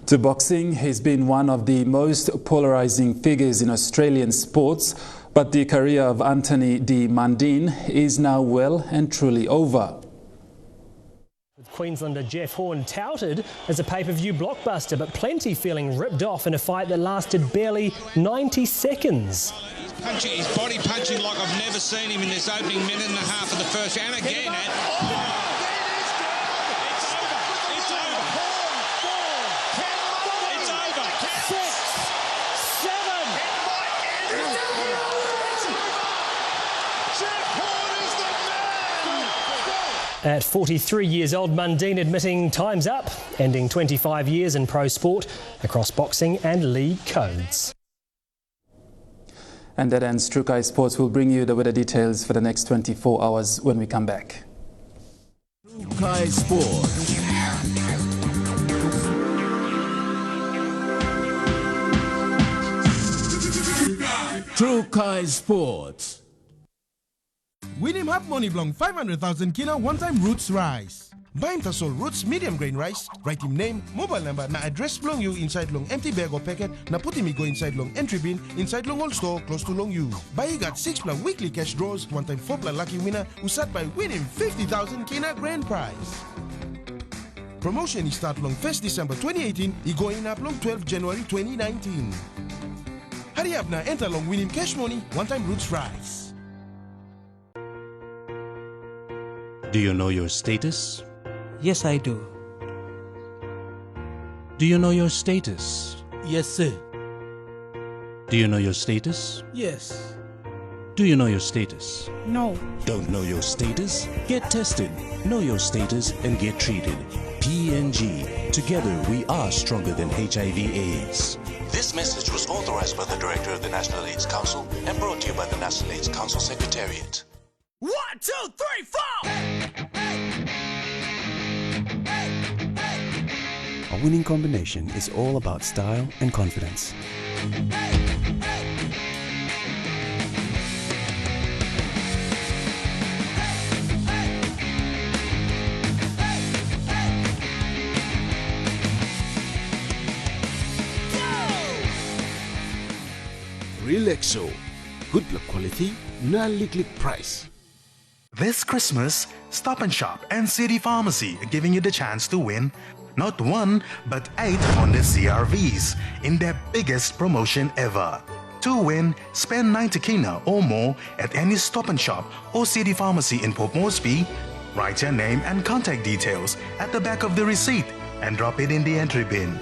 Speaker 5: To boxing, he's been one of the most polarising figures in Australian sports, but the career of Anthony de Mandine is now well and truly over.
Speaker 26: With Queenslander Jeff Horn touted as a pay-per-view blockbuster, but plenty feeling ripped off in a fight that lasted barely 90 seconds.
Speaker 15: He's body punching like I've never seen him in this opening minute and a half of the first round. And again,
Speaker 26: At 43 years old, Mundine admitting time's up, ending 25 years in pro sport across boxing and league codes.
Speaker 5: And that ends True Kai Sports. Will bring you the weather details for the next 24 hours when we come back.
Speaker 6: True Kai Sports. True Kai Sports.
Speaker 23: Win him half money belong 500,000 kina one-time roots rice. Buy him tasol roots medium grain rice. Write him name, mobile number, na address belong you inside long empty bag or packet. Na put him go inside long entry bin inside long old store close to long you. Buy he got 6 plus weekly cash draws. One-time 4 plus lucky winner who start by winning 50,000 kina grand prize. Promotion is start long 1st December 2018. He going up long 12 January 2019. Hurry up now, enter long winning cash money one-time roots rice.
Speaker 13: Do you know your status?
Speaker 16: Yes, I do.
Speaker 13: Do you know your status?
Speaker 16: Yes, sir.
Speaker 13: Do you know your status?
Speaker 16: Yes.
Speaker 13: Do you know your status?
Speaker 16: No.
Speaker 13: Don't know your status? Get tested. Know your status and get treated. PNG. Together we are stronger than HIV/AIDS.
Speaker 17: This message was authorized by the Director of the National AIDS Council and brought to you by the National AIDS Council Secretariat.
Speaker 1: 1, 2, 3, 4!
Speaker 19: A winning combination is all about style and confidence.
Speaker 6: Relaxo. Good luck quality, non-liquid price.
Speaker 12: This Christmas, Stop and Shop and City Pharmacy are giving you the chance to win not 1 but 8 Honda CRVs in their biggest promotion ever. To win, spend 90 kina or more at any Stop and Shop or City Pharmacy in Port Moresby. Write your name and contact details at the back of the receipt and drop it in the entry bin.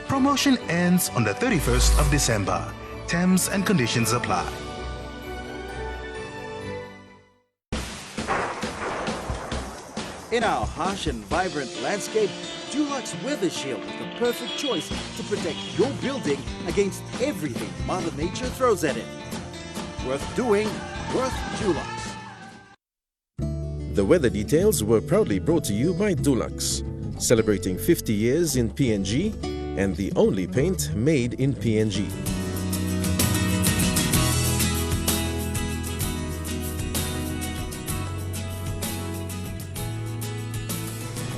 Speaker 12: Promotion ends on the 31st of December. Terms and conditions apply.
Speaker 14: In our harsh and vibrant landscape, Dulux Weather Shield is the perfect choice to protect your building against everything Mother Nature throws at it. Worth doing, worth Dulux.
Speaker 20: The weather details were proudly brought to you by Dulux, celebrating 50 years in PNG and the only paint made in PNG.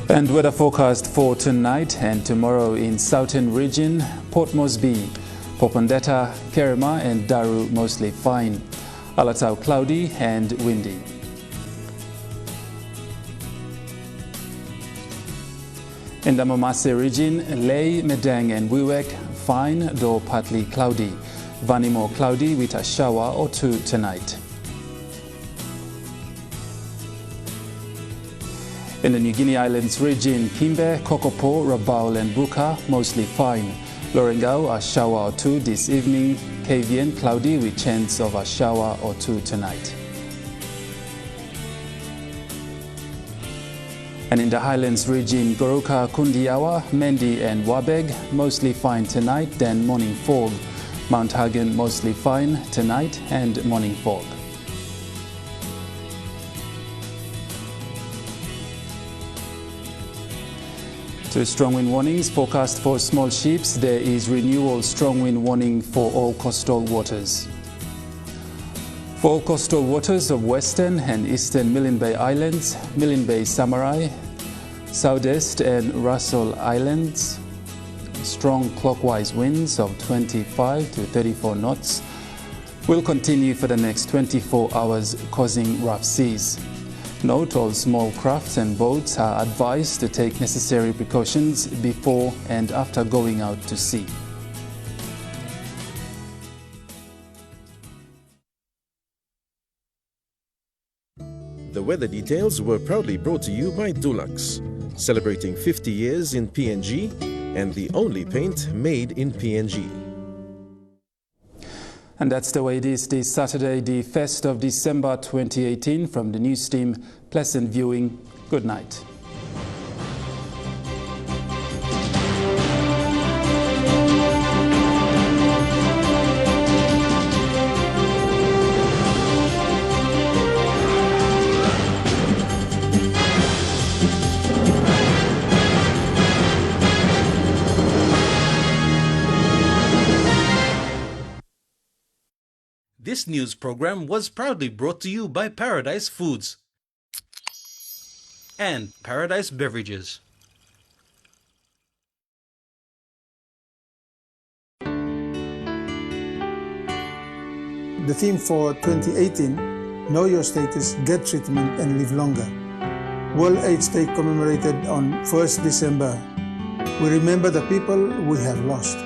Speaker 5: And weather forecast for tonight and tomorrow in Southern Region, Port Moresby, Popondetta, Kerema and Daru mostly fine. Alatau cloudy and windy. In the Mamase region, Lae, Medang and Wewak, fine though partly cloudy. Vanimo cloudy with a shower or 2 tonight. In the New Guinea Islands region, Kimbe, Kokopo, Rabaul and Buka, mostly fine. Lorengau, a shower or 2 this evening. Kavian, cloudy with chance of a shower or 2 tonight. And in the Highlands region, Goroka, Kundiawa, Mendi and Wabeg, mostly fine tonight, then morning fog. Mount Hagen, mostly fine tonight and morning fog. To strong wind warnings forecast for small ships, there is renewal strong wind warning for all coastal waters. For coastal waters of Western and Eastern Milne Bay Islands, Milne Bay Samurai, Southeast and Russell Islands, strong clockwise winds of 25 to 34 knots will continue for the next 24 hours, causing rough seas. Note all small crafts and boats are advised to take necessary precautions before and after going out to sea.
Speaker 20: The weather details were proudly brought to you by Dulux, celebrating 50 years in PNG and the only paint made in PNG.
Speaker 5: And that's the way it is this Saturday, the 1st of December 2018. From the news team, pleasant viewing. Good night.
Speaker 4: This news program was proudly brought to you by Paradise Foods and Paradise Beverages.
Speaker 8: The theme for 2018, Know Your Status, Get Treatment and Live Longer. World AIDS Day commemorated on 1st December. We remember the people we have lost.